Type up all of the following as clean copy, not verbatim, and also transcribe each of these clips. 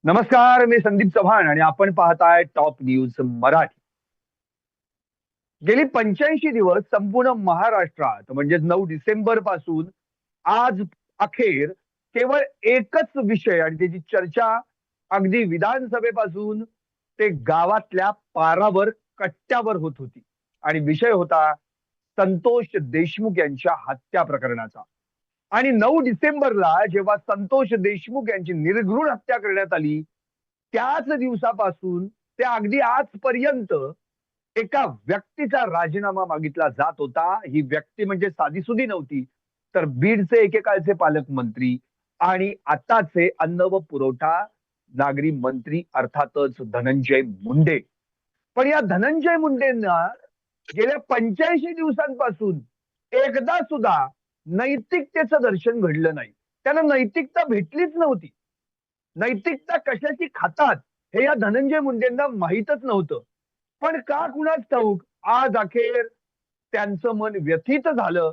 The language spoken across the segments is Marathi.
नमस्कार, मी संदीप चव्हाण आणि आपण पाहताय टॉप न्यूज मराठी. गेली 85 दिवस संपूर्ण महाराष्ट्रात म्हणजे 9 डिसेंबर पासून आज अखेर केवळ एकच विषय आणि त्याची चर्चा अगदी विधानसभेपासून ते गावातल्या पारावर कट्ट्यावर होत होती. आणि विषय होता संतोष देशमुख यांच्या हत्या प्रकरणाचा. आणि 9 डिसेंबरला जेव्हा संतोष देशमुख यांची निर्घृण हत्या करण्यात आली, त्याच दिवसापासून ते अगदी आजपर्यंत एका व्यक्तीचा राजीनामा मागितला जात होता. ही व्यक्ती म्हणजे साधीसुधी नव्हती, तर बीडचे एकेकाळचे पालकमंत्री आणि आताचे अन्न व पुरवठा नागरी मंत्री अर्थातच धनंजय मुंडे. पण या धनंजय मुंडेंना गेल्या 85 दिवसांपासून एकदा सुद्धा नैतिकतेचं दर्शन घडलं नाही. त्यांना नैतिकता भेटलीच नव्हती. नैतिकता कशाची खातात हे या धनंजय मुंडेंना माहीतच नव्हतं. पण का कुणास ठाऊक आज अखेर त्यांचं मन व्यथित झालं,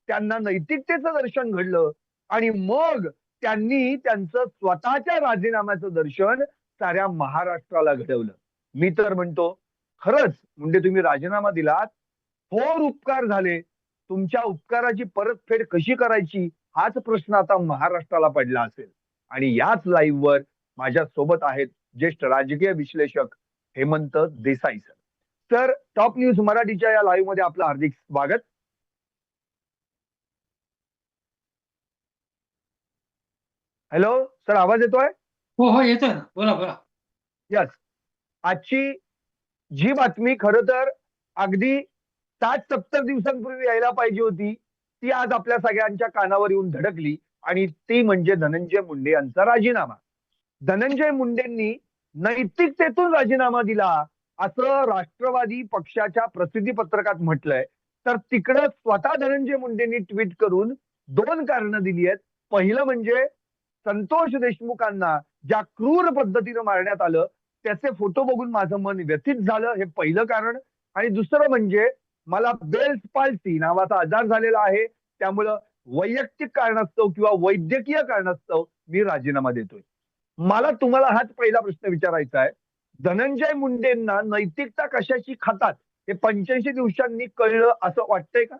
त्यांना नैतिकतेचं दर्शन घडलं आणि मग त्यांनी त्यांचं स्वतःच्या राजीनाम्याचं दर्शन साऱ्या महाराष्ट्राला घडवलं. मी तर म्हणतो, खरंच मुंडे तुम्ही राजीनामा दिलात, थोर उपकार झाले. तुमच्या उपकाराची परतफेड कशी करायची हाच प्रश्न आता महाराष्ट्राला पडला असेल. आणि याच लाईव्ह वर माझ्या सोबत आहेत ज्येष्ठ राजकीय विश्लेषक हेमंत देसाई सर. तर टॉप न्यूज मराठीच्या या लाईव्ह मध्ये आपलं हार्दिक स्वागत. हॅलो सर, आवाज येतोय? हो हो येतोय ना, बोला बोला. यस. आजची जी बातमी खरं तर अगदी 60-70 दिवसांपूर्वी यायला पाहिजे होती, ती आज आपल्या सगळ्यांच्या कानावर येऊन धडकली आणि ती म्हणजे धनंजय मुंडे यांचा राजीनामा. धनंजय मुंडेंनी नैतिकतेतून राजीनामा दिला असं राष्ट्रवादी पक्षाच्या प्रसिद्धी पत्रकात म्हटलंय. तर तिकडं स्वतः धनंजय मुंडेंनी ट्विट करून दोन कारणं दिली आहेत. पहिलं म्हणजे संतोष देशमुखांना ज्या क्रूर पद्धतीनं मारण्यात आलं त्याचे फोटो बघून माझं मन व्यथित झालं, हे पहिलं कारण. आणि दुसरं म्हणजे मला बेल्स पाल्सी नावाचा आजार झालेला आहे, त्यामुळं वैयक्तिक कारणास्तव किंवा वैद्यकीय कारणास्तव मी राजीनामा देतोय. मला तुम्हाला हाच पहिला प्रश्न विचारायचा आहे, धनंजय मुंडेंना नैतिकता कशाची खातात हे 85 दिवसांनी कळलं असं वाटतंय का?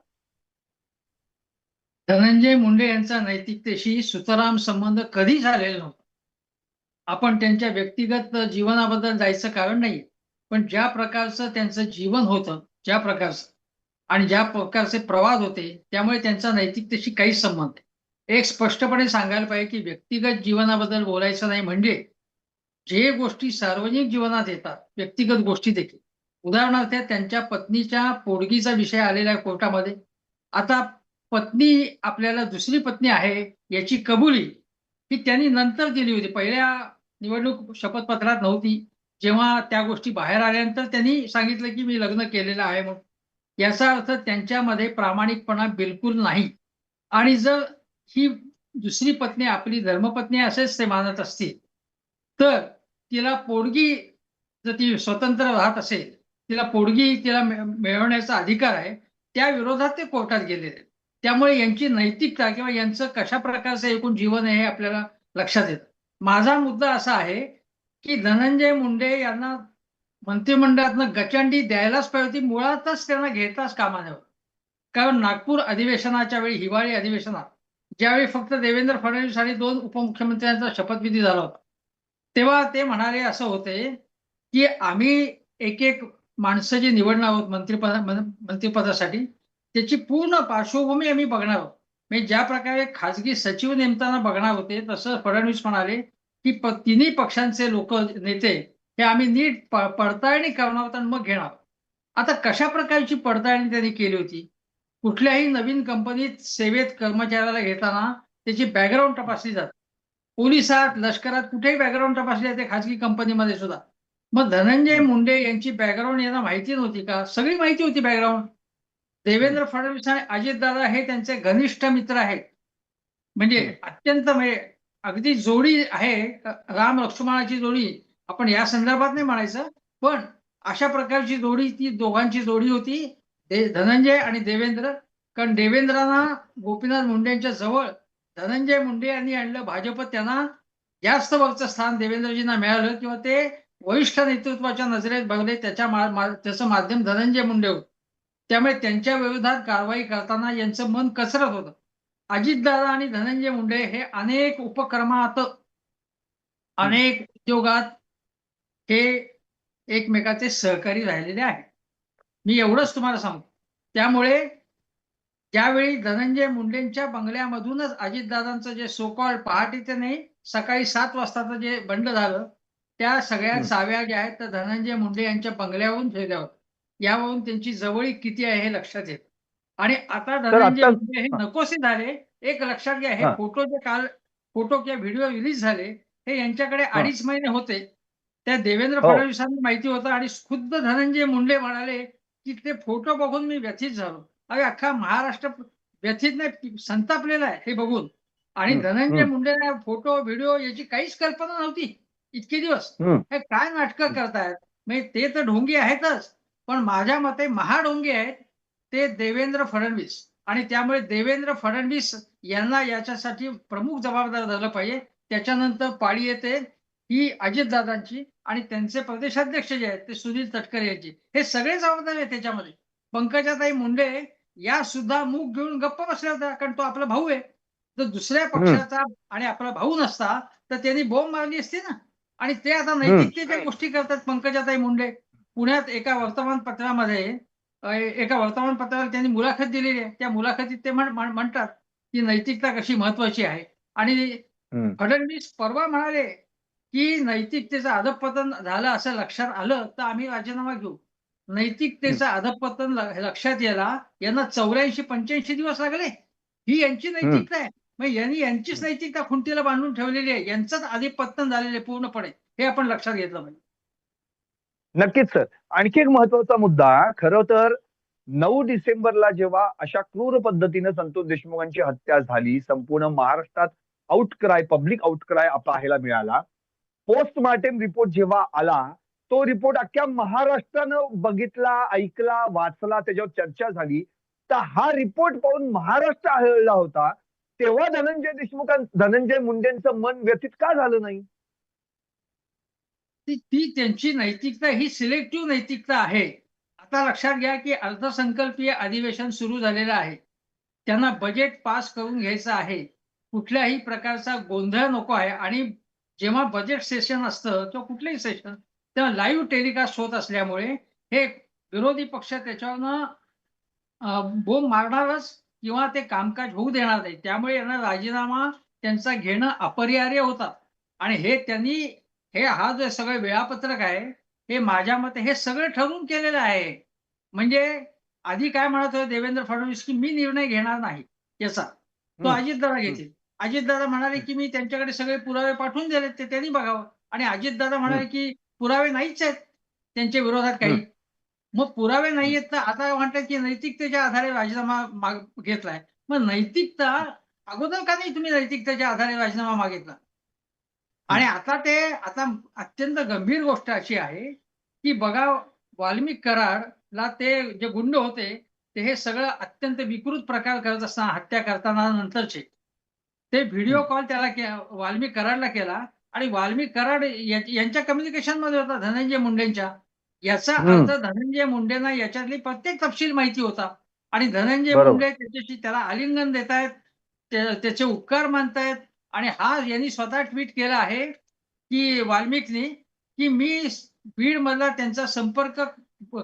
धनंजय मुंडे यांचा नैतिकतेशी सुतराम संबंध कधी झालेला नव्हता. आपण त्यांच्या व्यक्तिगत जीवनाबद्दल जायचं कारण नाही. पण ज्या प्रकारचं त्यांचं जीवन होतं, ज्या प्रकारचं आणि ज्या प्रकारचे प्रवाद होते, त्यामुळे त्यांचा नैतिकतेशी काहीच संबंध नाही. एक स्पष्टपणे सांगायला पाहिजे की व्यक्तिगत जीवनाबद्दल बोलायचं नाही म्हणजे जे गोष्टी सार्वजनिक जीवनात येतात, व्यक्तिगत गोष्टी देखील. उदाहरणार्थ त्यांच्या पत्नीच्या पोटगीचा विषय आलेला आहे कोर्टामध्ये. आता पत्नी आपल्याला दुसरी पत्नी आहे याची कबुली ही त्यांनी नंतर दिली होती. पहिल्या निवडणूक शपथपत्रात नव्हती. जेव्हा त्या गोष्टी बाहेर आल्यानंतर त्यांनी सांगितलं की मी लग्न केलेलं आहे म्हणून. याचा अर्थ त्यांच्यामध्ये प्रामाणिकपणा बिलकुल नाही. आणि जर ही दुसरी पत्नी आपली धर्मपत्नी असेच ते मानत असतील, तर तिला पोटगी जर ती स्वतंत्र राहत असेल, तिला पोटगी तिला मिळवण्याचा अधिकार आहे, त्या विरोधात ते कोर्टात गेलेले आहेत. त्यामुळे यांची नैतिकता किंवा यांचं कशा प्रकारचं एकूण जीवन आहे हे आपल्याला लक्षात येतं. माझा मुद्दा असा आहे की धनंजय मुंडे यांना मंत्रिमंडळातनं गचंडी द्यायलाच पाहिजे होती. मुळातच त्यांना घेताच कामा नये. कारण नागपूर अधिवेशनाच्या वेळी, हिवाळी अधिवेशनात, ज्यावेळी फक्त देवेंद्र फडणवीस आणि 2 उपमुख्यमंत्र्यांचा शपथविधी झाला होता, तेव्हा ते म्हणाले असं होते की आम्ही एक एक माणसं जी निवडणार आहोत मंत्रिपदासाठी, त्याची पूर्ण पार्श्वभूमी आम्ही बघणार आहोत. म्हणजे ज्या प्रकारे खासगी सचिव नेमताना बघणार होते, तसं फडणवीस म्हणाले की तिन्ही पक्षांचे लोक नेते हे आम्ही नीट पडताळणी करणार आहोत आणि मग घेणार. आता कशा प्रकारची पडताळणी त्यांनी केली होती? कुठल्याही नवीन कंपनीत सेवेत कर्मचाऱ्याला घेताना त्याची बॅकग्राऊंड तपासली जाते. पोलिसात, लष्करात कुठेही बॅकग्राऊंड तपासली जाते, खाजगी कंपनीमध्ये सुद्धा. मग धनंजय मुंडे यांची बॅकग्राऊंड यांना माहिती नव्हती का? सगळी माहिती होती बॅकग्राऊंड. देवेंद्र फडणवीस आणि अजितदादा हे त्यांचे घनिष्ठ मित्र आहेत. म्हणजे अत्यंत म्हणजे अगदी जोडी आहे, राम लक्ष्मणाची जोडी. आपण या संदर्भात नाही म्हणायचं, पण अशा प्रकारची जोडी, ती दोघांची जोडी होती, धनंजय आणि देवेंद्र. कारण देवेंद्रांना गोपीनाथ मुंडेंच्या जवळ धनंजय मुंडे यांनी आणलं. भाजप त्यांना जास्त वरचं स्थान देवेंद्रजींना मिळालं किंवा ते वरिष्ठ नेतृत्वाच्या नजरेत बघले, त्याचं माध्यम धनंजय मुंडे होते. त्यामुळे त्यांच्या विरोधात कारवाई करताना यांचं मन कचरत होतं. अजितदादा आणि धनंजय मुंडे हे अनेक उपक्रमात, अनेक उद्योगात हे एकमेकाचे सहकारी राहिलेले आहेत. मी एवढंच तुम्हाला सांगतो. त्यामुळे ज्यावेळी धनंजय मुंडेंच्या बंगल्यामधूनच अजितदादांचं जे सो कॉल्ड पहाटेचं नाही, सकाळी 7 वाजताचं जे बंड झालं, त्या सगळ्या चाव्या ज्या आहेत, त्या धनंजय मुंडे यांच्या बंगल्यावरून ठेवल्या होत्या. यावरून त्यांची जवळीक किती आहे हे लक्षात येतं. आणि आता तर धनंजय आता मुंडे हे नकोसे झाले. एक लक्षात घ्या, हे हा फोटो जे काल फोटो किंवा व्हिडिओ रिलीज झाले, हे यांच्याकडे हा 2.5 महिने होते. त्या देवेंद्र हो फडणवीसांना माहिती होतं आणि खुद्द धनंजय मुंडे म्हणाले, की ते फोटो बघून मी व्यथित झालो. अरे अख्खा महाराष्ट्र व्यथित नाही, संतापलेला आहे हे बघून. आणि हम्म, धनंजय हम्म, मुंडेंना फोटो, व्हिडिओ याची काहीच कल्पना नव्हती इतके दिवस. हम्म, हे काय नाटकं करतायत? म्हणजे ते तर ढोंगी आहेतच, पण माझ्या मते महाढोंगी आहेत ते देवेंद्र फडणवीस. आणि त्यामुळे देवेंद्र फडणवीस यांना याच्यासाठी प्रमुख जबाबदार धरलं पाहिजे. त्याच्यानंतर पाळी येते ही अजितदादांची आणि त्यांचे प्रदेशाध्यक्ष जे आहेत ते सुनील तटकरे यांची. हे सगळे जबाबदार आहेत त्याच्यामध्ये. पंकजाताई मुंडे या सुद्धा मूग घेऊन गप्प बसल्या होत्या, कारण तो आपला भाऊ आहे. जर दुसऱ्या हम्म, पक्षाचा आणि आपला भाऊ नसता तर त्यांनी बोंब मारली असती ना. आणि ते आता हम्म, नैतिकतेच्या गोष्टी करतात पंकजाताई मुंडे. पुण्यात एका वर्तमानपत्रामध्ये एका वर्तमानपत्राला त्यांनी मुलाखत दिलेली आहे. त्या मुलाखतीत ते म्हणतात, की नैतिकता कशी महत्वाची आहे. आणि हम्म, फडणवीस परवा म्हणाले, की नैतिकतेचं अधःपतन झालं असं लक्षात आलं, तर आम्ही राजीनामा घेऊ. हम्म, नैतिकतेचं अधःपतन लक्षात यायला यांना 84-85 दिवस लागले. ही यांची हम्म. नैतिकता आहे. मग यांनी यांचीच नैतिकता खुंटीला बांधून ठेवलेली आहे. यांचंच अधःपतन झालेलं आहे पूर्णपणे. हे आपण लक्षात घेतलं पाहिजे. नक्कीच सर. आणखी एक महत्वाचा मुद्दा, खरं तर 9 डिसेंबरला जेव्हा अशा क्रूर पद्धतीने संतोष देशमुखांची हत्या झाली, संपूर्ण महाराष्ट्रात आउटक्राय, पब्लिक आउटक्राय पाहायला मिळाला. पोस्टमार्टम रिपोर्ट जेव्हा आला, तो रिपोर्ट अख्ख्या महाराष्ट्रानं बघितला, ऐकला, वाचला, त्याच्यावर चर्चा झाली. तर हा रिपोर्ट पाहून महाराष्ट्र हळहळला होता. तेव्हा धनंजय मुंडेंचं मन व्यथित का झालं नाही? ती ती त्यांची नैतिकता ही सिलेक्टिव्ह नैतिकता आहे. आता लक्षात घ्या, की अर्थसंकल्पीय अधिवेशन सुरू झालेलं आहे. त्यांना बजेट पास करून घ्यायचं आहे. कुठल्याही प्रकारचा गोंधळ नको आहे. आणि जेव्हा बजेट सेशन असतं किंवा कुठलंही सेशन, तेव्हा लाईव्ह टेलिकास्ट होत असल्यामुळे हे विरोधी पक्ष त्याच्यावरनं बोंब मारणारच किंवा ते कामकाज होऊ देणार नाही. त्यामुळे यांना राजीनामा त्यांचा घेणं अपरिहार्य होतं. आणि हे त्यांनी, हा जो सगळं वेळापत्रक आहे, हे माझ्या मते हे सगळं ठरवून केलेलं आहे. म्हणजे आधी काय म्हणत होते देवेंद्र फडणवीस, की मी निर्णय घेणार नाही याचा. तो हम्म, अजितदादा हम्म, घेतील. अजितदादा म्हणाले, की मी त्यांच्याकडे सगळे पुरावे पाठवून दिलेत, ते त्यांनी बघावं. आणि अजितदादा हम्म, म्हणाले, की पुरावे नाहीच आहेत त्यांच्या विरोधात हम्म, काही. मग पुरावे हम्म, नाहीयेत तर आता म्हणतात, की नैतिकतेच्या आधारे राजीनामा घेतलाय. मग नैतिकता अगोदर का नाही तुम्ही नैतिकतेच्या आधारे राजीनामा मागितला? आणि हम्म, आता अत्यंत गंभीर गोष्ट अशी आहे, की बघा, वाल्मिक कराडला ते जे गुंड होते, ते हे सगळं अत्यंत विकृत प्रकार करत असताना, हत्या करताना नंतरचे. ते व्हिडिओ हम्म, कॉल वाल्मिक कराडला केला आणि वाल्मिक कराड यांच्या कम्युनिकेशनमध्ये होता धनंजय मुंडेंच्या. याचा अर्थ हम्म. धनंजय मुंडेंना याच्यातली प्रत्येक तपशील माहिती होता. आणि धनंजय बरोबर. मुंडे त्याला आलिंगन देतायत, त्याचे उपकार मानतायत. आणि यांनी स्वतः ट्विट केलं आहे, की वाल्मिकनी, की मी बीडमधला त्यांचा संपर्क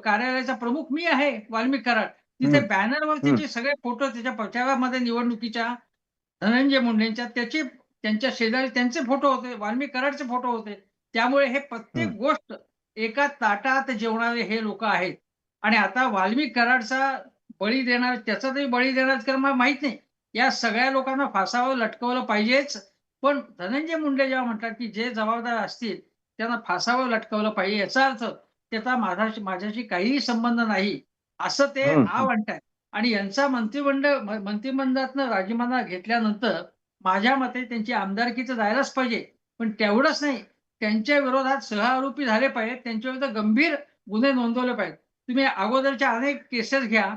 कार्यालयाचा प्रमुख मी आहे, वाल्मिक कराड. तिथे हम्म, बॅनरवर हम्म, त्याचे सगळे फोटो, त्याच्या प्रचारामध्ये निवडणुकीच्या धनंजय मुंडेंच्या, त्यांच्या शेजारी त्यांचे फोटो होते, वाल्मिक कराडचे फोटो होते. त्यामुळे हे प्रत्येक हम्म, गोष्ट एका ताटात जेवणारे हे लोक आहेत. आणि आता वाल्मिक कराडचा बळी देणार, त्याचा तरी बळी देणार कारण मला माहित नाही. या सगळ्या लोकांना फासावर लटकवलं पाहिजेच. पण धनंजय मुंडे जेव्हा म्हणतात, की जे जबाबदार असतील त्यांना फासावर लटकवलं पाहिजे, याचा अर्थ त्याचा माझ्याशी काहीही संबंध नाही, असं ते हम्म, म्हणतायत. आणि यांचा मंत्रिमंडळातनं राजीनामा घेतल्यानंतर माझ्या मते त्यांची आमदारकी तर जायलाच पाहिजे. पण तेवढंच नाही, त्यांच्या विरोधात सहआरोपी झाले पाहिजेत. त्यांच्या विरुद्ध गंभीर गुन्हे नोंदवले पाहिजेत. तुम्ही अगोदरच्या अनेक केसेस घ्या,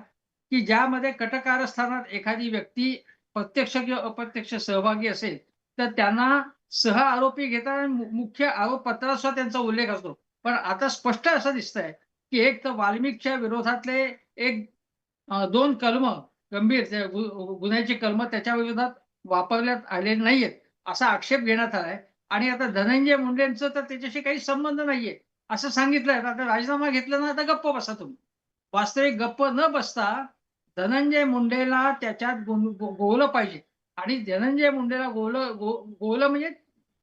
की ज्यामध्ये कटक कारस्थानात एखादी व्यक्ती प्रत्यक्ष किंवा अप्रत्यक्ष सहभागी असेल, तर त्यांना सह आरोपी घेताना मुख्य आरोपपत्रात सुद्धा त्यांचा उल्लेख असतो. पण आता स्पष्ट असं दिसतंय, की एक तर वाल्मिकच्या विरोधातले एक 2 कलम गंभीर त्या गुन्ह्याची कलमं त्याच्या विरोधात वापरण्यात आलेली नाहीयेत, असा आक्षेप घेण्यात आलाय आणि आता धनंजय मुंडेंचं तर त्याच्याशी काही संबंध नाहीये, असं सांगितलंय. आता राजीनामा घेतला ना, आता गप्प बसा तुम्ही. वास्तविक गप्प न बसता धनंजय मुंडेला त्याच्यात गोवलं पाहिजे आणि धनंजय मुंडेला गोवलं म्हणजे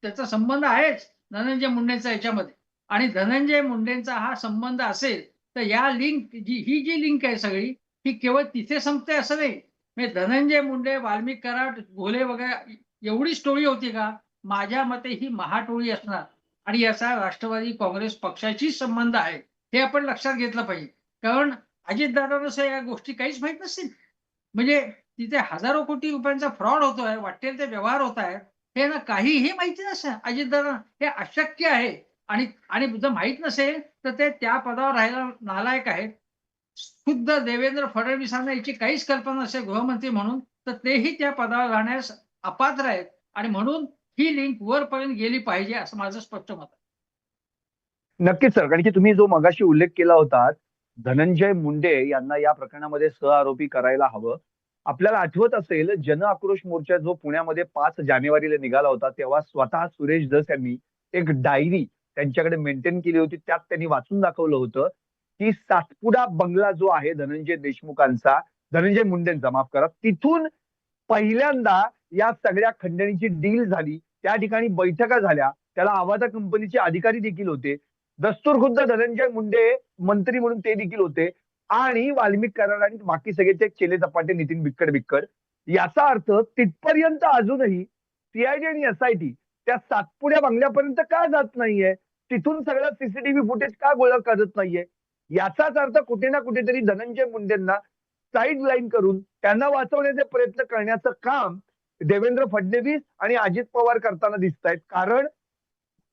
त्याचा संबंध आहेच धनंजय मुंडेंचा याच्यामध्ये आणि धनंजय मुंडेंचा हा संबंध असेल, तर या ही जी लिंक आहे सगळी, ही केवळ तिथे संपते असं नाही. म्हणजे धनंजय मुंडे, वाल्मिक कराड, घोले वगैरे एवढी स्टोरी होती का? माझ्या मते ही महाटोळी असणार आणि याचा राष्ट्रवादी काँग्रेस पक्षाशी संबंध आहे. हे आपण लक्षात घेतलं पाहिजे. कारण अजितदादांना या गोष्टी काहीच माहीत नसतील. म्हणजे तिथे हजारो कोटी रुपयांचा फ्रॉड होतोय, वाटेल ते व्यवहार होत आहेत. हे ना काहीही माहिती नसेल अजितदादांना. हे अशक्य आहे आणि आणि जर माहीत नसेल, तर ते त्या पदावर राहायला नालायक आहेत. खुद्द देवेंद्र फडणवीसांना याची काहीच कल्पना नसेल गृहमंत्री म्हणून, तर तेही त्या पदावर राहण्यास अपात्र आहेत आणि म्हणून ही लिंक वरपर्यंत गेली पाहिजे असं माझं स्पष्ट मत आहे. नक्कीच सर, कारण की तुम्ही जो मगाशी उल्लेख केला होता, धनंजय मुंडे यांना या प्रकरणामध्ये सहआरोपी करायला हवं. आपल्याला आठवत असेल, जन आक्रोश मोर्चा जो पुण्यामध्ये 5 जानेवारीला निघाला होता, तेव्हा स्वतः सुरेश धस यांनी एक डायरी त्यांच्याकडे मेंटेन केली होती. त्यात त्यांनी वाचून दाखवलं होतं, की सातपुडा बंगला जो आहे धनंजय देशमुखांचा, धनंजय मुंडेंचा माफ करा, तिथून पहिल्यांदा या सगळ्या खंडणीची डील झाली. त्या ठिकाणी बैठका झाल्या. त्याला आवाजा कंपनीचे अधिकारी देखील होते. दस्तूरखुद्द धनंजय मुंडे मंत्री म्हणून ते देखील होते आणि वाल्मिक कराड आणि बाकी सगळे ते चेले चपाटे नितीन बिक्कड. याचा अर्थ तिथपर्यंत अजूनही सीआयडी आणि एसआयटी त्या सातपुड्या बंगल्यापर्यंत का जात नाहीये? तिथून सगळं सीसीटीव्ही फुटेज का गोळा करत नाहीये? याचाच अर्थ कुठे ना कुठेतरी धनंजय मुंडेंना साईड लाईन करून त्यांना वाचवण्याचे प्रयत्न करण्याचं काम देवेंद्र फडणवीस आणि अजित पवार करताना दिसत आहेत. कारण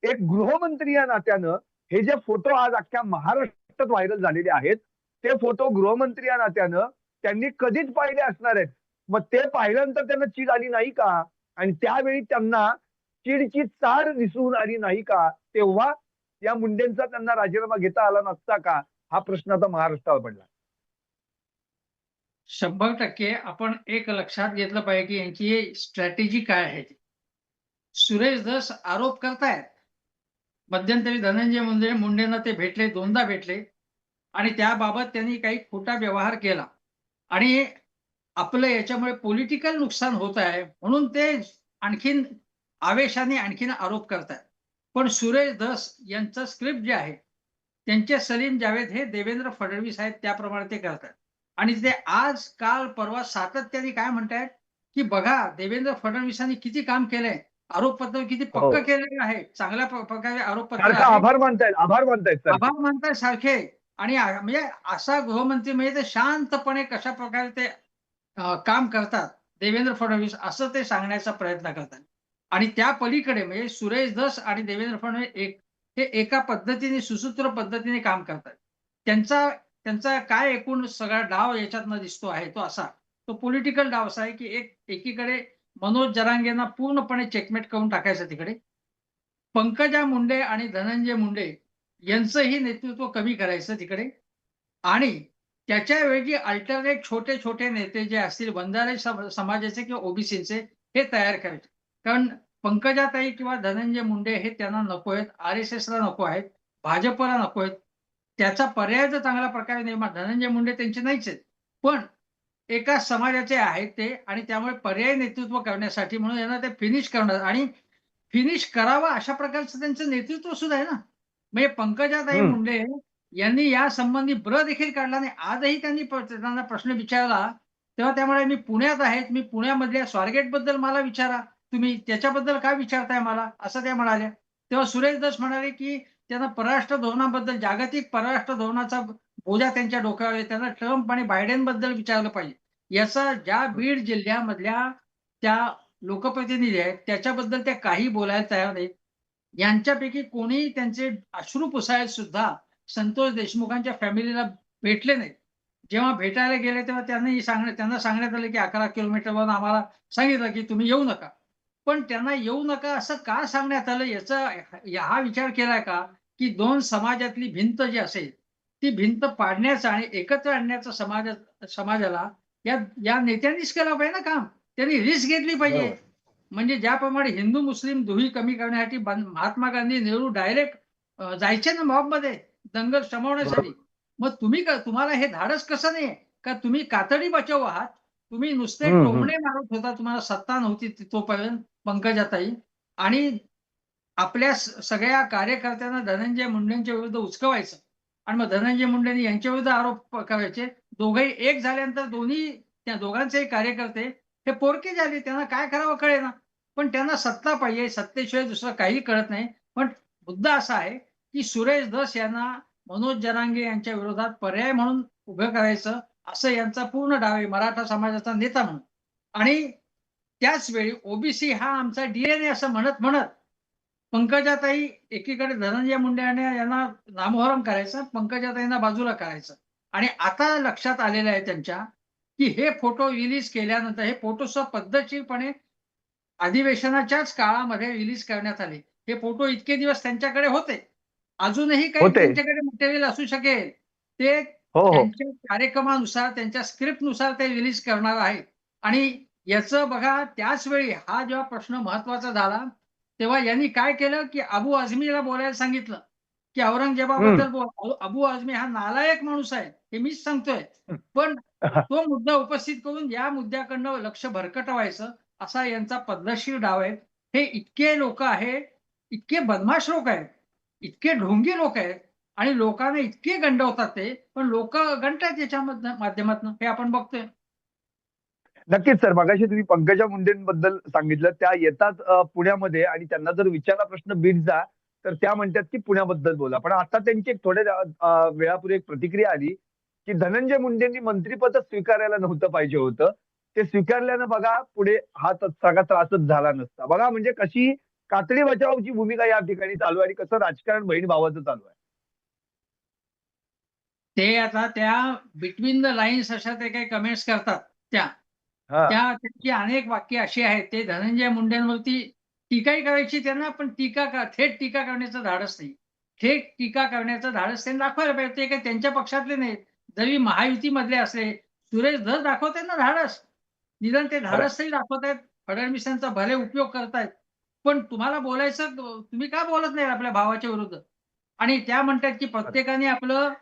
एक गृहमंत्री या नात्यानं हे जे फोटो आज अख्ख्या महाराष्ट्रात व्हायरल झालेले आहेत, ते फोटो गृहमंत्री या नात्यानं त्यांनी कधीच पाहिले असणार आहेत. मग ते पाहिल्यानंतर त्यांना चीड आली नाही का? आणि त्यावेळी त्यांना चीडची चार दिसून आली नाही का? तेव्हा या मुंडेंचा त्यांना राजीनामा घेता आला नसता का? हा प्रश्न आता महाराष्ट्रावर पडला. 100% आपण एक लक्षात घेतलं पाहिजे, की यांची स्ट्रॅटेजी काय आहे ती. सुरेश धस आरोप करतायत. मध्यंतरी धनंजय मुंडेंना ते भेटले, दोनदा भेटले आणि त्याबाबत त्यांनी काही खोटा व्यवहार केला आणि आपलं याच्यामुळे पॉलिटिकल नुकसान होत आहे म्हणून ते आणखीन आवेशाने आणखीन आरोप करतायत. पण सुरेश धस यांचं स्क्रिप्ट जे आहे, त्यांचे सलीम जावेद हे देवेंद्र फडणवीस आहेत त्याप्रमाणे ते करतात. आणि ते आज, काल, परवा सातत्याने काय म्हणतायत, की बघा देवेंद्र फडणवीसांनी किती काम केलंय. आरोपपत्र किती हो. पक्कं केलेलं आहे. चांगल्या प्रकारे आरोपपत्र सारखं आहे. आभार मानतायत सारखे. आभार मानताय सारखे आणि म्हणजे असा गृहमंत्री म्हणजे ते शांतपणे कशा प्रकारे ते काम करतात देवेंद्र फडणवीस असं ते सांगण्याचा प्रयत्न करतात. आणि त्या पलीकडे म्हणजे सुरेश धस आणि देवेंद्र फडणवीस हे एका पद्धतीने सुसूत्र पद्धतीने काम करतात. त्यांचा त्यांचा काय एकूण सगळा डाव याच्यातनं दिसतो आहे तो असा. तो पॉलिटिकल डाव असा आहे, की एकीकडे मनोज जरांगेंना पूर्णपणे चेकमेट करून टाकायचं तिकडे. पंकजा मुंडे आणि धनंजय मुंडे यांचंही नेतृत्व कमी करायचं तिकडे आणि त्याच्याऐवजी अल्टरनेट छोटे-छोटे नेते जे असतील वंजारी समाजाचे किंवा ओबीसीचे हे तयार करायचे. कारण पंकजाताई किंवा धनंजय मुंडे हे त्यांना नको आहेत, आर-एस-एसला नको आहेत, भाजपला नको आहेत. त्याचा पर्याय जर चांगल्या प्रकारे निर्माण धनंजय मुंडे त्यांचे नाहीच आहेत. पण एका समाजाचे आहेत ते आणि त्यामुळे पर्यायी नेतृत्व करण्यासाठी म्हणून यांना ते फिनिश करणार आणि फिनिश करावा अशा प्रकारचं त्यांचं नेतृत्व सुद्धा आहे ना. म्हणजे पंकजाताई हम्म. मुंडे यांनी या संबंधी देखील काढला नाही. आजही त्यांनी त्यांना प्रश्न विचारला, तेव्हा त्या म्हणाल्या, "मी पुण्यात आहेत. मी पुण्यामधल्या स्वारगेटबद्दल मला विचारा. तुम्ही त्याच्याबद्दल काय विचारताय मला?" असं त्या म्हणाल्या. तेव्हा सुरेश धस म्हणाले, की त्यांना परराष्ट्र धोरणाबद्दल जागतिक परराष्ट्र धोरणाचा बोजा त्यांच्या डोक्यावर आहे. त्यांना ट्रम्प आणि बायडेनबद्दल विचारलं पाहिजे. याचा ज्या बीड जिल्ह्यामधल्या त्या लोकप्रतिनिधी आहेत, त्याच्याबद्दल त्या काही बोलायला तयार नाहीत. यांच्यापैकी कोणीही त्यांचे अश्रू पुसायला सुद्धा संतोष देशमुखांच्या फॅमिलीला भेटले नाहीत. जेव्हा भेटायला गेले तेव्हा त्यांना सांगण्यात आलं, की 11 किलोमीटरवरून आम्हाला सांगितलं, की तुम्ही येऊ नका. पण त्यांना येऊ नका असं का सांगण्यात आलं हा विचार केलाय का, की दोन समाजातली भिंत जी असेल, ती भिंत पाडण्याचा आणि एकत्र आणण्याचा समाजाला या या नेत्यांनीच केलं पाहिजे ना काम. त्यांनी रिस्क घेतली पाहिजे. बरोबर. म्हणजे ज्याप्रमाणे हिंदू-मुस्लिम दुही कमी करण्यासाठी महात्मा गांधी, नेहरू डायरेक्ट जायचे ना मॉबमध्ये दंगल शमवण्यासाठी. बरोबर. मग तुम्हाला हे धाडस कसं नाहीये? का तुम्ही कातडी बचाव आहात. तुम्ही नुसते हं, हं. टोमणे मारत होता. तुम्हाला सत्ता नव्हती तोपर्यंत पंकजाताई आणि आपल्या सगळ्या कार्यकर्त्यांना धनंजय मुंडेंच्या विरुद्ध उचकवायचं आणि मग धनंजय मुंडेंनी यांच्या विरुद्ध आरोप करायचे. दोघंही एक झाल्यानंतर त्या दोघांचेही कार्यकर्ते हे पोरके झाले. त्यांना काय करावं कळेना. पण त्यांना सत्ता पाहिजे. सत्तेशिवाय दुसरं काही कळत नाही. पण मुद्दा असा आहे, की सुरेश धस यांना मनोज जरांगे यांच्या विरोधात पर्याय म्हणून उभं करायचं, असं यांचा पूर्ण डाव आहे. मराठा समाजाचा नेता म्हणून. आणि त्याच वेळी ओबीसी हा आमचा डी असं म्हणत पंकजाताई एकीकडे धनंजय मुंडे यांना नामोहरम करायचं, पंकजाताईंना बाजूला करायचं. आणि आता लक्षात आलेलं आहे त्यांच्या, की हे फोटो रिलीज केल्यानंतर हे फोटो पद्धतशीरपणे अधिवेशनाच्याच काळामध्ये रिलीज करण्यात आले. हे फोटो इतके दिवस त्यांच्याकडे होते. अजूनही काही होते. त्यांच्याकडे मटेरियल असू शकेल. ते हो, हो. त्यांच्या कार्यक्रमानुसार, त्यांच्या स्क्रिप्टनुसार ते रिलीज करणार आहेत. आणि याचं बघा त्याच वेळी हा जेव्हा प्रश्न महत्त्वाचा झाला, तेव्हा यांनी काय केलं, की अबू आझमीला बोलायला सांगितलं, की हं. औरंगजेबाबद्दल बोल. अबू आझमी हा नालायक माणूस आहे, हे मीच सांगतोय. हं. पण तो मुद्दा उपस्थित करून या मुद्द्याकडनं लक्ष भरकटवायचं असा यांचा पद्धतशीर डाव आहे. हे इतके लोक आहेत, इतके बदमाश लोक आहेत, इतके ढोंगी लोक आहेत आणि लोकांना इतके गंडवतात ते, पण लोक गंडतात याच्यामधनं माध्यमातनं हे आपण बघतोय. नक्कीच सर. मगाशी तुम्ही पंकजा मुंडेंबद्दल सांगितलं. त्या येतात पुण्यामध्ये आणि त्यांना जर विचारला प्रश्न बीडचा, तर त्या म्हणतात की पुण्याबद्दल बोला. पण आता त्यांची एक थोड्या वेळापूर्वी एक प्रतिक्रिया आली, की धनंजय मुंडेंनी मंत्रिपदच स्वीकारायला नव्हतं पाहिजे होतं. ते स्वीकारल्यानं बघा पुढे हा सगळा त्रासच झाला नसता. बघा म्हणजे कशी कातडी बचावची भूमिका या ठिकाणी चालू आहे आणि कसं राजकारण बहीण भावाचं चालू आहे. ते आता त्या बिटवीन द लाईन्स अशा ते काही कमेंट्स करतात त्या. हां. त्यांची अनेक वाक्य अशी आहेत, ते धनंजय मुंडेंवरती टीकाही करायची त्यांना, पण थेट टीका करण्याचं धाडस नाही. थेट टीका करण्याचं धाडस त्यांनी दाखवायला पाहिजे. ते काही त्यांच्या पक्षातले नाहीत. जरी महायुतीमधले असले, सुरेश धस दाखवतायत ना धाडस. निदान ते खरंय. धाडसही दाखवतायत. फडणवीसांचा भले उपयोग करतायत. पण तुम्हाला बोलायचं तुम्ही का बोलत नाही आपल्या भावाच्या विरुद्ध? आणि त्या म्हणतात, की खरंय. प्रत्येकाने आपलं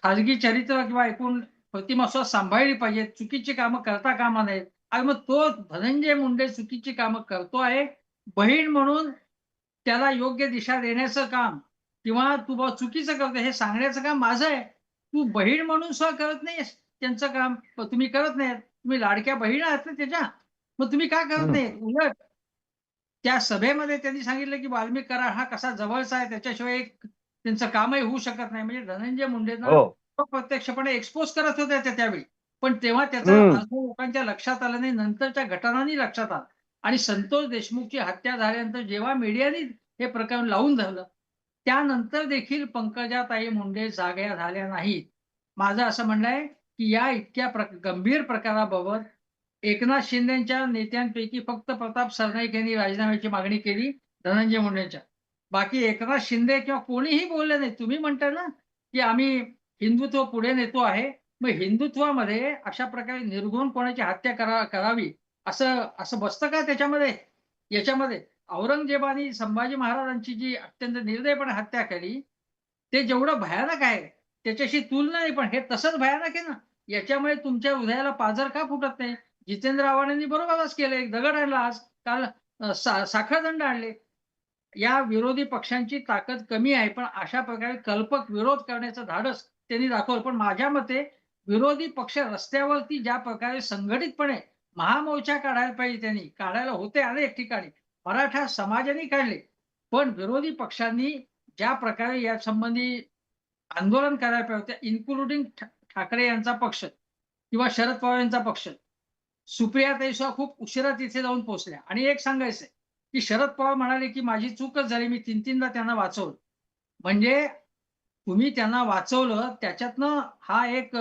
खाजगी चरित्र किंवा एकूण प्रतिमा सांभाळली पाहिजेत. चुकीची कामं करता कामा नयेत. आणि मग तो धनंजय मुंडे चुकीची कामं करतो आहे. बहीण म्हणून त्याला योग्य दिशा देण्याचं काम किंवा तू बा चुकीचं करतोय हे सांगण्याचं काम माझं आहे. तू बहीण म्हणून सुद्धा करत नाहीयेस त्यांचं काम. तुम्ही करत नाहीत. तुम्ही लाडक्या बहीण आहात ना त्याच्या. मग तुम्ही का करत हं. नाहीत? उलट त्या सभेमध्ये त्यांनी सांगितलं, की वाल्मिक करार हा कसा जवळचा आहे त्याच्याशिवाय त्यांचं कामही होऊ शकत नाही. म्हणजे धनंजय मुंडेंना हो. अप्रत्यक्षपणे एक्सपोज करत होत्या त्या त्यावेळी. पण तेव्हा त्याचा हं. अर्थ लोकांच्या लक्षात आला नाही. नंतरच्या घटनांनी लक्षात आलं. आणि संतोष देशमुखची हत्या झाल्यानंतर जेव्हा मीडियाने हे प्रकरण लावून धरलं, त्यानंतर देखील पंकजाताई मुंडे जाग्या झाल्या नाहीत. माझं असं म्हणणं आहे, की या इतक्या गंभीर प्रकाराबाबत एकनाथ शिंदेच्या नेत्यांपैकी फक्त प्रताप सरनाईक यांनी राजीनाम्याची मागणी केली धनंजय मुंडेंच्या. बाकी एकनाथ शिंदे किंवा कोणीही बोलले नाही. तुम्ही म्हणताय ना, की आम्ही हिंदुत्व पुढे नेतो आहे. मग हिंदुत्वामध्ये अशा प्रकारे निर्घृण कोणाची हत्या करावी असं असं बसतं का त्याच्यामध्ये? याच्यामध्ये औरंगजेबाने संभाजी महाराजांची जी अत्यंत निर्दयपणे हत्या केली, ते जेवढं भयानक आहे, त्याच्याशी तुलना नाही. पण हे तसंच भयानक आहे ना. याच्यामुळे तुमच्या हृदयाला पाझर का फुटत नाही? जितेंद्र आव्हाडांनी बरोबरच केलं. एक दगड आणला आज, काल साखळदंड आणले. या विरोधी पक्षांची ताकद कमी आहे. पण अशा प्रकारे कल्पक विरोध करण्याचं धाडस त्यांनी दाखवलं. पण माझ्या मते विरोधी पक्ष रस्त्यावरती ज्या प्रकारे संघटितपणे महामोर्चा काढायला पाहिजे त्यांनी, काढायला होते अनेक ठिकाणी. मराठा समाजाने काढले. पण विरोधी पक्षांनी ज्या प्रकारे यासंबंधी आंदोलन करायला पाहिजे होतं, इन्क्लुडिंग ठाकरे यांचा पक्ष किंवा शरद पवार यांचा पक्ष. सुप्रियाताई सुद्धा खूप उशिरा तिथे जाऊन पोहोचल्या. आणि एक सांगायचंय, की शरद पवार म्हणाले, की माझी चूकच झाली. मी 3-3दा त्यांना वाचवलं. म्हणजे तुम्ही त्यांना वाचवलं त्याच्यातनं हा एक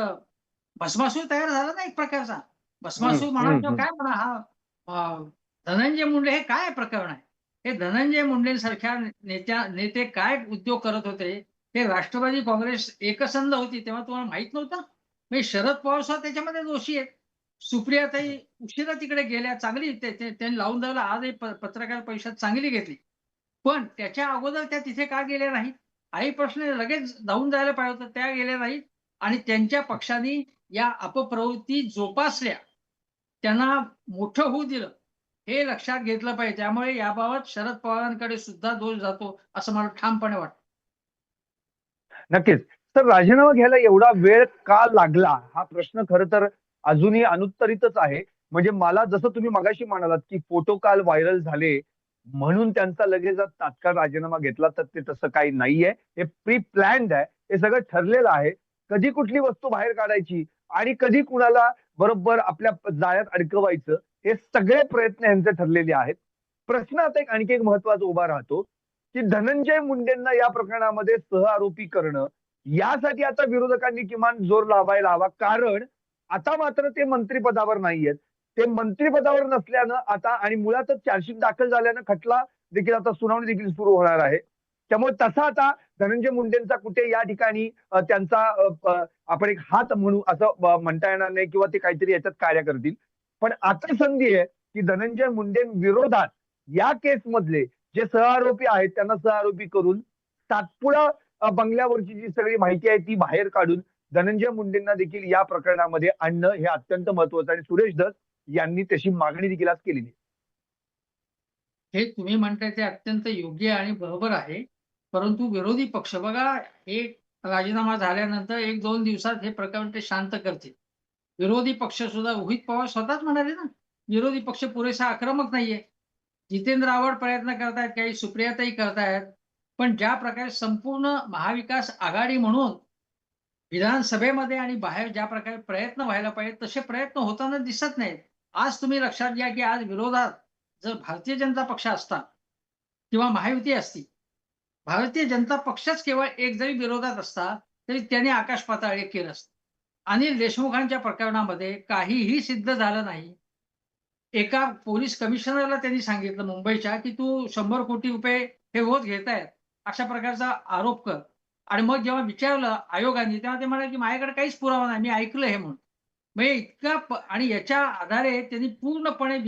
भस्मासूर तयार झाला ना एक प्रकारचा. हं, भस्मासूर म्हणा हं, किंवा हं. काय म्हणा हा धनंजय मुंडे हे काय प्रकरण आहे? हे धनंजय मुंडेंसारख्या नेते काय उद्योग करत होते? हे राष्ट्रवादी काँग्रेस एकसंध होती तेव्हा तुम्हाला माहित नव्हतं? म्हणजे शरद पवार सुद्धा त्याच्यामध्ये दोषी आहेत. सुप्रियाताई उशिरा तिकडे गेल्या. चांगली त्यांनी लावून द्यायला आजही पत्रकार परिषद चांगली घेतली. पण त्याच्या अगोदर त्या तिथे का गेल्या नाहीत? हाही प्रश्न लगेच धावून जायला पाहिजे होतं. त्या गेल्या नाहीत आणि त्यांच्या पक्षाने या अपप्रवृत्ती जोपासल्या. त्यांना मोठं होऊ दिलं. हे लक्षात घेतलं पाहिजे. त्यामुळे याबाबत शरद पवारांकडे सुद्धा दोष जातो, असं मला ठामपणे वाटतं. नक्कीच. तर राजीनामा घ्यायला एवढा वेळ का लागला? हा प्रश्न खरं तर अजूनही अनुत्तरितच आहे. म्हणजे मला जसं तुम्ही मगाशी म्हणालात, की फोटो काल व्हायरल झाले, म्हणून त्यांचा लगेच तात्काळ राजीनामा घेतला, तर ते तसं काही नाहीये. हे प्री प्लॅन्ड आहे. हे सगळं ठरलेलं आहे. कधी कुठली वस्तू बाहेर काढायची आणि कधी कुणाला बरोबर आपल्या जाळ्यात अडकवायचं, हे सगळे प्रयत्न यांचे ठरलेले आहेत. प्रश्न आता आणखी एक महत्त्वाचा उभा राहतो, की धनंजय मुंडेंना या प्रकरणामध्ये सहआरोपी करणं, यासाठी आता विरोधकांनी किमान जोर लावायला हवा. कारण आता मात्र ते मंत्रिपदावर नाहीयेत. ते मंत्रिपदावर नसल्यानं आता आणि मुळातच चार्जशीट दाखल झाल्यानं खटला देखील आता सुनावणी देखील सुरू होणार आहे. त्यामुळे तसा आता धनंजय मुंडेंचा कुठे या ठिकाणी त्यांचा आपण एक हात म्हणू असं म्हणता येणार नाही किंवा ते काहीतरी याच्यात कार्य करतील. पण आता संधी आहे, की धनंजय मुंडेंविरोधात या केसमधले जे सहआरोपी आहेत त्यांना सहआरोपी करून सातपुडा बंगल्यावरची जी सगळी माहिती आहे ती बाहेर काढून धनंजय मुंडेंना देखील या प्रकरणामध्ये आणणं हे अत्यंत महत्वाचं आणि सुरेश धस यांनी तशी मागणी देखील आज केलेली आहे. हे तुम्ही म्हणताय ते अत्यंत योग्य आणि बरोबर आहे. परंतु विरोधी पक्ष बघा, एक राजीनामा झाल्यानंतर 1-2 दिवसात हे प्रकरण ते शांत करतील. विरोधी पक्ष सुद्धा रोहित पवार स्वतःच म्हणाले ना, विरोधी पक्ष पुरेसा आक्रमक नाहीये. जितेंद्र आव्हाड प्रयत्न करतायत, काही सुप्रियाताई करतायत. पण ज्या प्रकारे संपूर्ण महाविकास आघाडी म्हणून विधानसभेमध्ये आणि बाहेर ज्या प्रकारे प्रयत्न व्हायला पाहिजे, तसे प्रयत्न होताना दिसत नाहीत. आज तुम्ही लक्षात घ्या, की आज विरोधात जर भारतीय जनता पक्ष असता किंवा महायुती असती, भारतीय जनता पक्षच केवळ एक जरी विरोधात असता, तरी त्याने आकाश पाताळ एक केलं असतं. अनिल देशमुखांच्या प्रकरणामध्ये काहीही सिद्ध झालं नाही. एका पोलीस कमिशनरला त्यांनी सांगितलं मुंबईच्या, की "तू 100 कोटी रुपये हे रोज घेतायत." अशा प्रकारचा आरोप कर. आणि मग जेव्हा विचारलं आयोगाने, तेव्हा ते म्हणाले, की "माझ्याकडे काहीच पुरावा नाही. मी ऐकलं हे म्हणून." म्हणजे इतका आणि याच्या आधारे त्यांनी पूर्णपणे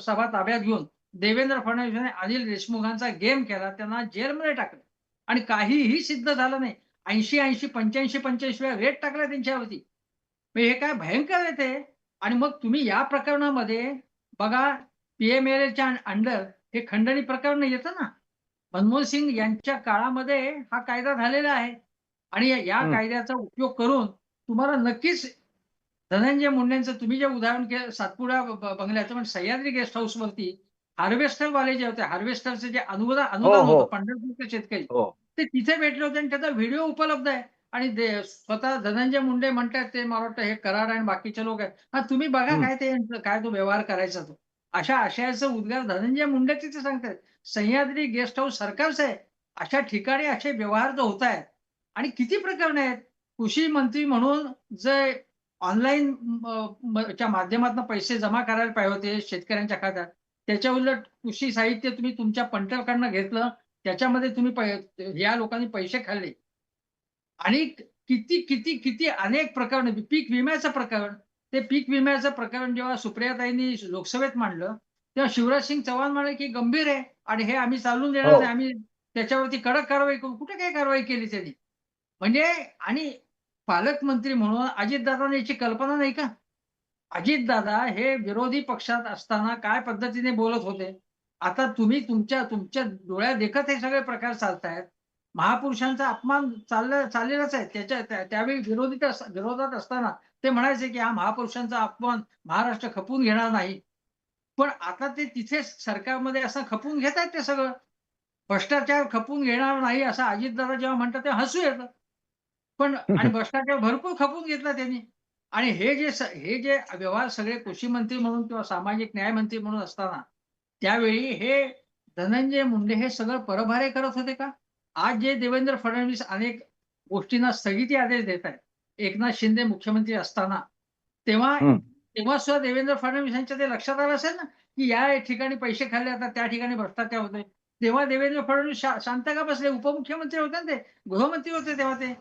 सभा ताब्यात घेऊन देवेंद्र फडणवीस आणि अनिल देशमुखांचा गेम केला. त्यांना जेलमध्ये टाकलं आणि काहीही सिद्ध झालं नाही. 80-80, 85-85 वेळा रेट टाकला त्यांच्यावरती. म्हणजे हे काय भयंकर आहे ते. आणि मग तुम्ही या प्रकरणामध्ये बघा, पी-एम-एल-एच्या अंडर हे खंडणी प्रकरण येतं ना. मनमोहन सिंग यांच्या काळामध्ये हा कायदा झालेला आहे आणि या हम्म. कायद्याचा उपयोग करून तुम्हाला नक्कीच धनंजय मुंडेंचं तुम्ही जे उदाहरण केलं सातपुडा बंगल्याचं, पण सह्याद्री गेस्ट हाऊसवरती हार्वेस्टरवाले जे होते, हार्वेस्टरचं जे हो, अनुदान हो. होतं पंढरपूरचे शेतकरी, हो. ते तिथे भेटले होते आणि त्याचा व्हिडिओ उपलब्ध आहे. आणि स्वतः धनंजय मुंडे म्हणतात ते मला वाटतं हे कराड आणि बाकीचे लोक आहेत. हां, तुम्ही बघा हं. काय ते काय तो व्यवहार करायचा तो. अशा आशयाचं उद्गार धनंजय मुंडे तिथे सांगतायत. सह्याद्री गेस्ट हाऊस सरकारचं आहे. अशा ठिकाणी असे व्यवहार जो होतायत आणि किती प्रकरणं आहेत. कृषी मंत्री म्हणून जे ऑनलाईन च्या माध्यमातून पैसे जमा करायला पाहिजे होते शेतकऱ्यांच्या खात्यात. त्याच्या उलट कृषी साहित्य तुम्ही तुमच्या पंटरकडनं घेतलं. त्याच्यामध्ये तुम्ही या लोकांनी पैसे खाल्ले. आणि किती अनेक प्रकरण पीक विम्याचं प्रकरण. ते पीक विम्याचं प्रकरण जेव्हा सुप्रियाताईंनी लोकसभेत मांडलं, तेव्हा शिवराज सिंग चौहान म्हणाले, की "गंभीर आहे आणि हे आम्ही चालून देणार हो. नाही. आम्ही त्याच्यावरती कडक कारवाई करू." कुठे काय कारवाई केली त्यांनी? म्हणजे आणि पालकमंत्री म्हणून अजितदादांना याची कल्पना नाही का? अजितदादा हे विरोधी पक्षात असताना काय पद्धतीने बोलत होते. आता तुम्ही तुमच्या तुमच्या डोळ्यादेखत हे सगळे प्रकार चालतायत. महापुरुषांचा अपमान चाललेलाच आहे. त्यावेळी विरोधात असताना ते म्हणायचे, की हा महापुरुषांचा अपमान महाराष्ट्र खपवून घेणार नाही. पण आता ते तिथे सरकारमध्ये असं खपवून घेतायत ते सगळं. भ्रष्टाचार खपवून घेणार नाही असं अजितदादा जेव्हा म्हणतात तेव्हा हसू येतं. पण आणि भ्रष्टाचार भरपूर खपवून घेतला त्यांनी. आणि हे जे व्यवहार सगळे कृषी मंत्री म्हणून किंवा सामाजिक न्याय मंत्री म्हणून असताना, त्यावेळी हे धनंजय मुंडे हे सगळं परभारे करत होते का? आज जे देवेंद्र फडणवीस अनेक गोष्टींना स्थगिती आदेश देत आहेत. एकनाथ शिंदे मुख्यमंत्री असताना, तेव्हा हं. तेव्हा सुद्धा देवेंद्र फडणवीस यांच्या ते लक्षात आलं असेल ना, की या ठिकाणी पैसे खाल्ले आता त्या ठिकाणी भ्रष्टाचार होतोय. तेव्हा देवेंद्र फडणवीस शांत का बसले? उपमुख्यमंत्री होते ना ते, गृहमंत्री होते तेव्हा ते.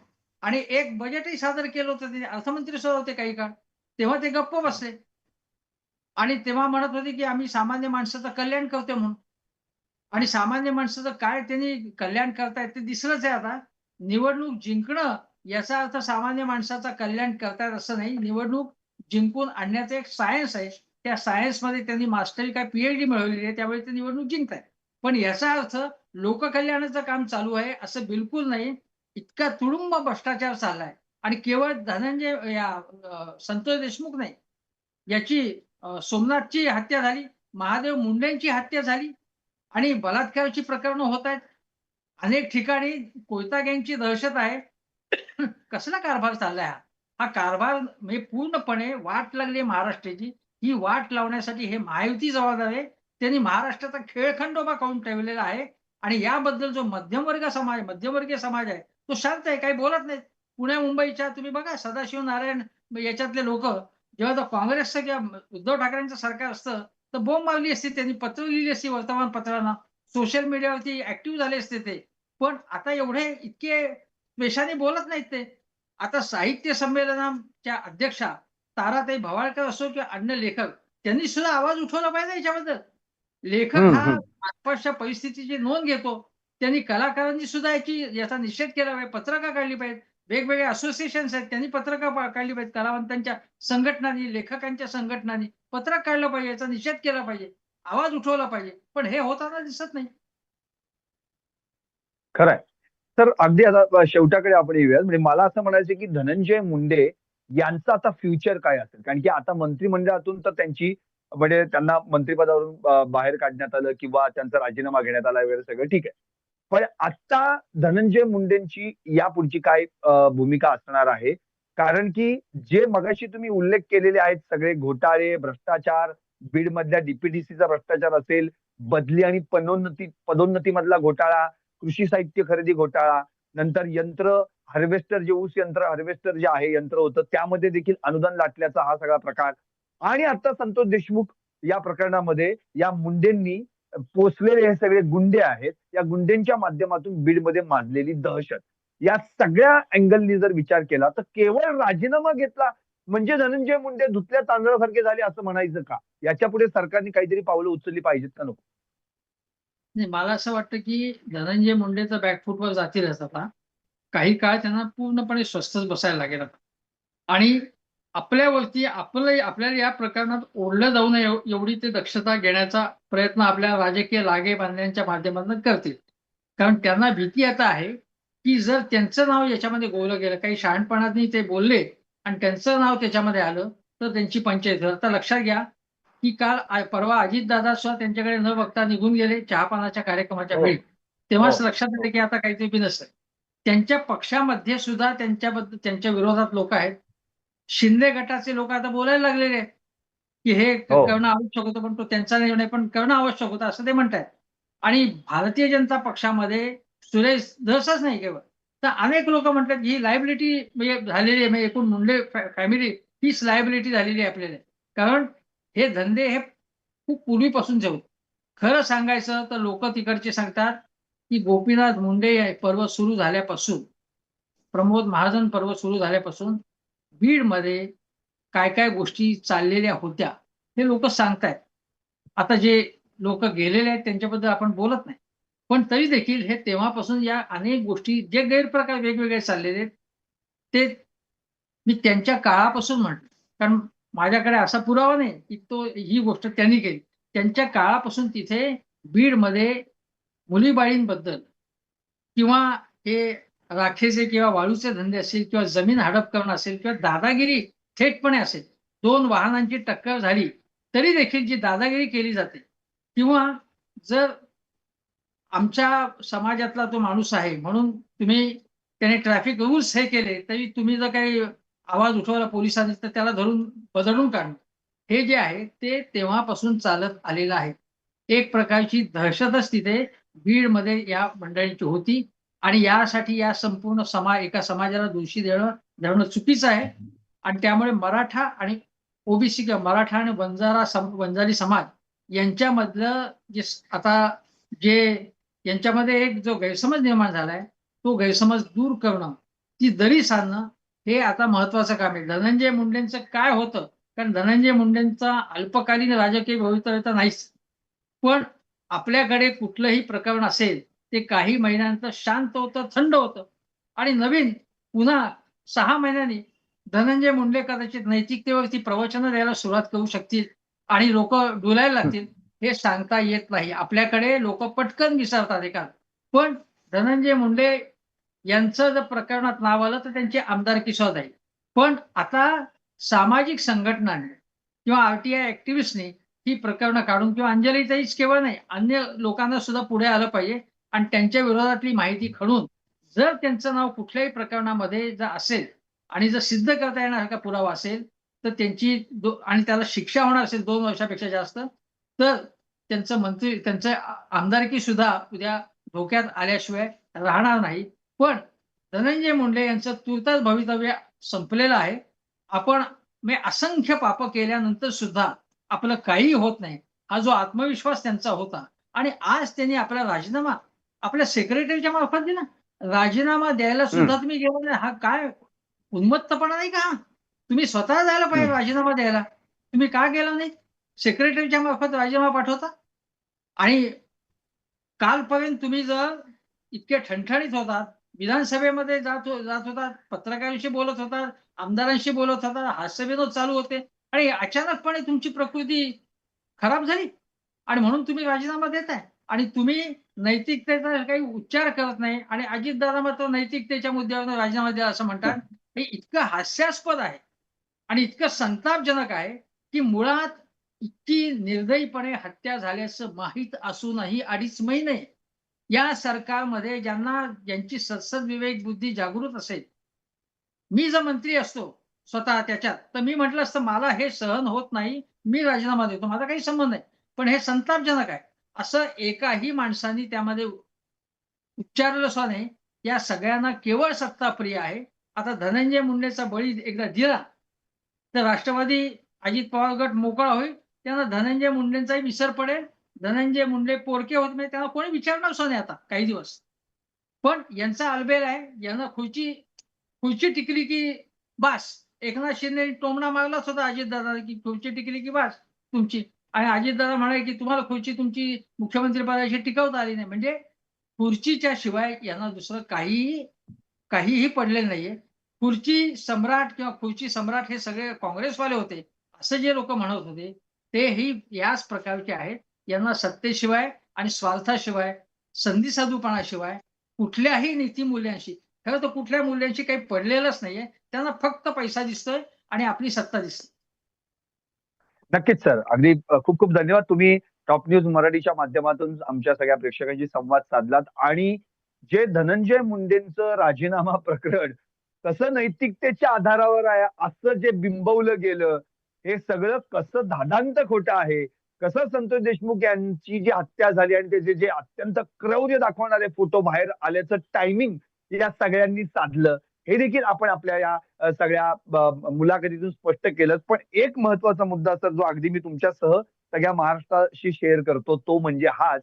आणि एक बजेटही सादर केलं होतं ते, अर्थमंत्री सुद्धा होते काही काळ. तेव्हा ते गप्प बसले. आणि तेव्हा म्हणत होते, की आम्ही सामान्य माणसाचं कल्याण करतोय म्हणून. आणि सामान्य माणसाचं काय त्यांनी कल्याण करतायत ते दिसलंच आहे आता. निवडणूक जिंकणं याचा अर्थ सामान्य माणसाचं कल्याण करतायत असं नाही. निवडणूक जिंकून आणण्याचं एक सायन्स आहे. त्या सायन्समध्ये त्यांनी मास्टरी काय पी-एच-डी मिळवलेली आहे. त्यामुळे ते निवडणूक जिंकतायत. पण याचा अर्थ लोककल्याणाचं काम चालू आहे असं बिलकुल नाही. इतका तुडुंब भ्रष्टाचार चाललाय आणि केवळ धनंजय संतोष देशमुख नाही. याची सोमनाथची हत्या झाली, महादेव मुंडेंची हत्या झाली आणि बलात्काराची प्रकरणं होत आहेत. अनेक ठिकाणी कोयता गँगची दहशत आहे. कसला कारभार चाललाय हा? हा कारभार म्हणजे पूर्णपणे वाट लागली महाराष्ट्राची. ही वाट लावण्यासाठी हे महायुती जबाबदार आहे. त्यांनी महाराष्ट्राचा खेळखंडोबा करून ठेवलेला आहे आणि याबद्दल जो मध्यमवर्गीय समाज आहे, तो शांत आहे, काही बोलत नाहीत. पुण्या-मुंबईच्या तुम्ही बघा सदाशिव नारायण याच्यातले लोकं जेव्हा तो काँग्रेसचं किंवा उद्धव ठाकरेंचं सरकार असतं, तर बोंब मारली असती त्यांनी, पत्र लिहिली असती वर्तमानपत्रांना, सोशल मीडियावरती ॲक्टिव्ह झाले असते ते. पण आता एवढे इतके द्वेषाने बोलत नाहीत ते. आता साहित्य संमेलनाच्या अध्यक्षा ताराताई भवाळकर असो किंवा अन्य लेखक, त्यांनी सुद्धा आवाज उठवला पाहिजे याच्याबद्दल. लेखक हा हम्म. आसपासच्या परिस्थितीची नोंद घेतो. त्यांनी कलाकारांनी सुद्धा याचा निषेध केला पाहिजे. पत्रकं काढली पाहिजेत. वेगवेगळे असोसिएशन्स आहेत त्यांनी पत्रकं काढली पाहिजेत. कलावंतांच्या संघटनांनी, लेखकांच्या संघटनांनी पत्रक काढलं पाहिजे. याचा निषेध केला पाहिजे. आवाज उठवला पाहिजे. पण हे होताना दिसत नाही. खरंय. तर अगदी आता शेवटाकडे आपण येऊयात. म्हणजे मला असं म्हणायचं की धनंजय मुंडे यांचं आता फ्युचर काय असेल? कारण की आता मंत्रिमंडळातून तर त्यांची म्हणजे त्यांना मंत्रिपदावरून बाहेर काढण्यात आलं किंवा त्यांचा राजीनामा घेण्यात आला वगैरे सगळं ठीक आहे. पण आता धनंजय मुंडेंची यापुढची काय भूमिका असणार आहे? कारण की जे मगाशी तुम्ही उल्लेख केलेले आहेत सगळे घोटाळे, भ्रष्टाचार, बीडमधल्या डीपीडीसीचा भ्रष्टाचार असेल, बदली आणि पदोन्नतीमधला घोटाळा, कृषी साहित्य खरेदी घोटाळा, नंतर यंत्र हार्वेस्टर जे ऊस यंत्र हार्वेस्टर जे आहे यंत्र होतं त्यामध्ये देखील अनुदान लाटल्याचा हा सगळा प्रकार आणि आता संतोष देशमुख या प्रकरणामध्ये या मुंडेंनी पोचलेले हे सगळे गुंडे आहेत. या गुंडेंच्या माध्यमातून बीडमध्ये माजलेली दहशत. या सगळ्या अँगलनी जर विचार केला तर केवळ राजीनामा घेतला म्हणजे धनंजय मुंडे धुतल्या तांदळासारखे झाले असं म्हणायचं का? याच्या पुढे सरकारने काहीतरी पावलं उचलली पाहिजेत का नको? नाही, मला असं वाटतं की धनंजय मुंडे तर बॅकफूटवर जातीलच आता. काही काळ त्यांना पूर्णपणे स्वस्थच बसायला लागेल आता. आणि आपल्यावरती आपल्याला या प्रकरणात ओढलं जाऊ नये एवढी ते दक्षता घेण्याचा प्रयत्न आपल्या राजकीय लागेबांधण्यांच्या माध्यमातून करतील. कारण त्यांना भीती आता आहे, की जर त्यांचं नाव याच्यामध्ये गोवलं गेलं, काही शहाणपणाने ते बोलले आणि त्यांचं नाव त्याच्यामध्ये आलं, तर त्यांची पंचाईत होईल. आता लक्षात घ्या, की परवा अजितदादा सुद्धा त्यांच्याकडे न बघता निघून गेले चहापानाच्या कार्यक्रमाच्या हो, वेळी. हो, तेव्हाच लक्षात हो. आलं, की आता काहीतरी बिनसलंय. त्यांच्या पक्षामध्ये सुद्धा त्यांच्या विरोधात लोक आहेत. शिंदे गटाचे लोक आता बोलायला लागलेले आहेत, की हे हो. करणं आवश्यक होतं, पण तो त्यांचा निर्णय पण करणं आवश्यक होतं असं ते म्हणतायत. आणि भारतीय जनता पक्षामध्ये सुरेश धसच नाही केवळ, तर अनेक लोक म्हणतात ही लायबिलिटी म्हणजे झालेली आहे, म्हणजे एकूण मुंडे फॅमिली हीच लायबिलिटी झालेली आहे आपल्याला. कारण हे धंदे हे खूप पूर्वीपासूनचे होते. खरं सांगायचं तर लोक तिकडचे सांगतात, की गोपीनाथ मुंडे हे पर्व सुरू झाल्यापासून, प्रमोद महाजन पर्व सुरू झाल्यापासून बीडमध्ये काय-काय गोष्टी चाललेल्या होत्या, हे लोकं सांगतायत. आता जे लोकं गेलेले आहेत त्यांच्याबद्दल आपण बोलत नाही. पण तरी देखील हे तेव्हापासून या अनेक गोष्टी जे गैरप्रकार वेगवेगळे चाललेले आहेत, ते मी त्यांच्या काळापासून म्हणतो. कारण माझ्याकडे असा पुरावा नाही, की ही गोष्ट त्यांनी केली. त्यांच्या काळापासून तिथे बीडमध्ये मुलीबाळींबद्दल किंवा हे राखेचे किंवा वाळूचे धंदे असतील किंवा जमीन हडप करणं असेल किंवा दादागिरी थेटपणे असेल. 2 वाहनांची टक्कर झाली, तरी देखील जी दादागिरी केली जाते किंवा जर आमच्या समाजातला तो माणूस आहे म्हणून त्याने ट्रॅफिक रूल्स हे केले, तरी तुम्ही जर काही आवाज उठवला पोलिसांनी तर त्याला धरून बदडून काढणं. हे जे आहे ते तेव्हापासून चालत आलेलं आहे. एक प्रकारची दहशतच तिथे बीडमध्ये या मंडळींची होती आणि यासाठी या संपूर्ण एका समाजाला दोषी धरणं चुकीचं आहे आणि त्यामुळे मराठा आणि ओबीसी किंवा मराठा आणि वंजारी समाज यांच्यामधलं आता जे यांच्यामध्ये एक जो गैरसमज निर्माण झालाय तो गैरसमज दूर करणं, ती दरी साधणं हे आता महत्वाचं काम आहे. धनंजय मुंडेंचं काय होतं? कारण धनंजय मुंडेंचा अल्पकालीन राजकीय भवितव्य तर नाहीच. पण आपल्याकडे कुठलंही प्रकरण असेल ते काही महिन्यानंतर शांत होतं, थंड होतं आणि नवीन पुन्हा 6 महिन्यांनी धनंजय मुंडे कदाचित नैतिकतेवरती प्रवचनं द्यायला सुरुवात करू शकतील आणि लोकं डोलायला लागतील. हे सांगता येत नाही. आपल्याकडे लोकं पटकन विसरतात एका. पण धनंजय मुंडे यांचं जर प्रकरणात नाव आलं तर त्यांची आमदारकी सुद्धा जाईल. पण आता सामाजिक संघटनांनी किंवा आरटीआय ऍक्टिव्हिस्टनी ही प्रकरणं काढून किंवा अंजलीताईच केवळ नाही, अन्य लोकांना सुद्धा पुढे आलं पाहिजे आणि त्यांच्या विरोधातली माहिती खडून जर त्यांचं नाव कुठल्याही प्रकरणामध्ये जर असेल आणि जर सिद्ध करता येणारा पुरावा असेल तर त्यांची आणि त्याला शिक्षा होणार असेल 2 वर्षापेक्षा जास्त, तर त्यांचं आमदारकी सुद्धा उद्या धोक्यात आल्याशिवाय राहणार नाही. पण धनंजय मुंडे यांचं तूर्तास भवितव्य संपलेलं आहे. आपण असंख्य पाप केल्यानंतर सुद्धा आपलं काहीही होत नाही. हा जो आत्मविश्वास त्यांचा होता आणि आज त्यांनी आपला राजीनामा आपल्या सेक्रेटरीच्या मार्फत दिला. राजीनामा द्यायला सुद्धा तुम्ही गेला नाही. हा काय उन्मत्तपणा नाही का? तुम्ही स्वतः जायला पाहिजे राजीनामा द्यायला. तुम्ही का गेला नाही? सेक्रेटरीच्या मार्फत राजीनामा पाठवता आणि कालपर्यंत तुम्ही जर इतके ठणठणीत होतात, विधानसभेमध्ये जात होतात, पत्रकारांशी बोलत होतात, आमदारांशी बोलत होतात, हास्यविनोद चालू होते आणि अचानकपणे तुमची प्रकृती खराब झाली आणि म्हणून तुम्ही राजीनामा देताय आणि तुम्ही नैतिकतेचा काही उच्चार करत नाही आणि अजितदादा मात्र नैतिकतेच्या मुद्द्यावर राजीनामा द्या असं म्हणतात. हे इतकं हास्यास्पद आहे आणि इतकं संतापजनक आहे, की मुळात इतकी निर्दयीपणे हत्या झाल्याचं माहीत असूनही 2.5 महिने या सरकारमध्ये ज्यांची सदसद विवेक बुद्धी जागृत असेल, मी जर मंत्री असतो स्वतः त्याच्यात, तर मी म्हटलं असतं मला हे सहन होत नाही, मी राजीनामा देतो. माझा काही संबंध नाही. पण हे संतापजनक आहे. असं एकाही माणसाने त्यामध्ये उच्चारलं सुद्धा नाही. या सगळ्यांना केवळ सत्ता प्रिय आहे. आता धनंजय मुंडेचा बळी एकदा दिला, तर राष्ट्रवादी अजित पवार गट मोकळा होईल. त्यांना धनंजय मुंडेंचाही विसर पडेल. धनंजय मुंडे पोरके होत नाही. त्यांना कोणी विचारणार सुद्धा नाही आता काही दिवस. पण यांचा अलबेल आहे. यांना खुर्ची खुर्ची टिकली की बास. एकनाथ शिंदे टोमणा मारलाच होता अजितदादाला, की खुर्ची टिकली की बास तुमची. आणि अजितदादा म्हणाले, की तुम्हाला खुर्ची तुमची मुख्यमंत्री पदाची टिकवता आली नाही. म्हणजे खुर्चीच्या शिवाय यांना दुसरं काहीही पडलेलं नाहीये. खुर्ची सम्राट किंवा खुर्ची सम्राट हे सगळे काँग्रेसवाले होते, असं जे लोक म्हणत होते, तेही याच प्रकारचे आहेत. यांना सत्तेशिवाय आणि स्वार्थाशिवाय, संधी साधूपणाशिवाय कुठल्याही नीतिमूल्यांशी, खरं तर कुठल्या मूल्यांशी काही पडलेलंच नाहीये. त्यांना फक्त पैसा दिसतोय आणि आपली सत्ता दिसते. नक्कीच सर. अगदी खूप खूप धन्यवाद. तुम्ही टॉप न्यूज मराठीच्या माध्यमातून आमच्या सगळ्या प्रेक्षकांशी संवाद साधलात आणि जे धनंजय मुंडेंचं राजीनामा प्रकरण कसं नैतिकतेच्या आधारावर आहे असं जे बिंबवलं गेलं, हे सगळं कसं धादांत खोटं आहे. कसं संतोष देशमुख यांची जी हत्या झाली आणि त्याचे जे अत्यंत क्रौर्य दाखवणारे फोटो बाहेर आल्याचं टायमिंग या सगळ्यांनी साधलं. हे देखील आपण आपल्या या सगळ्या मुलाखतीतून स्पष्ट केलं. पण एक महत्वाचा मुद्दा सर जो अगदी मी तुमच्यासह सगळ्या महाराष्ट्राशी शेअर करतो तो म्हणजे हाच,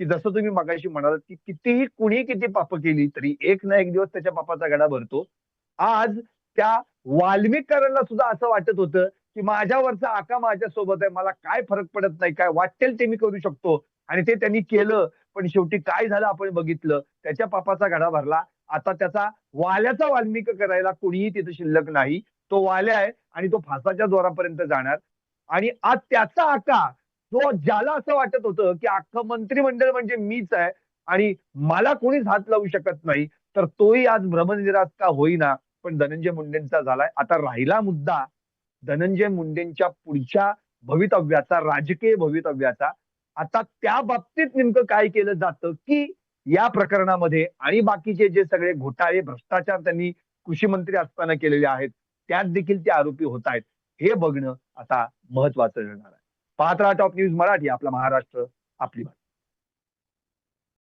की जसं तुम्ही मगाशी म्हणालात, की कितीही कुणी किती पापं केली तरी एक ना एक दिवस त्याच्या पापाचा घडा भरतो. आज त्या वाल्मिकांना सुद्धा असं वाटत होतं, की माझ्यावरचा आका माझ्यासोबत आहे. मला काय फरक पडत नाही. काय वाटेल ते मी करू शकतो. आणि ते त्यांनी केलं. पण शेवटी काय झालं आपण बघितलं. त्याच्या पापाचा घडा भरला. आता त्याचा वाल्याचा वाल्मिक करायला कोणीही तिथे शिल्लक नाही. तो वाल्या आहे आणि तो फासाच्या जोरापर्यंत जाणार. आणि आज त्याचा आका जो ज्याला असं वाटत होतं, की अख्खं मंत्रिमंडळ म्हणजे मीच आहे आणि मला कोणीच हात लावू शकत नाही. तर तोही आज भ्रमनिरास का होईना, पण धनंजय मुंडेंचा झालाय. आता राहिला मुद्दा धनंजय मुंडेंच्या पुढच्या भवितव्याचा, राजकीय भवितव्याचा. आता त्या बाबतीत नेमकं काय केलं जातं, की या प्रकरणामध्ये आणि बाकीचे जे सगळे घोटाळे, भ्रष्टाचार त्यांनी कृषी मंत्री असताना केलेले आहेत, त्यात देखील ते आरोपी होत आहेत. हे बघणं आता महत्वाचं ठरणार आहे. पाहत राहा टॉप न्यूज मराठी, आपला महाराष्ट्र, आपली बात.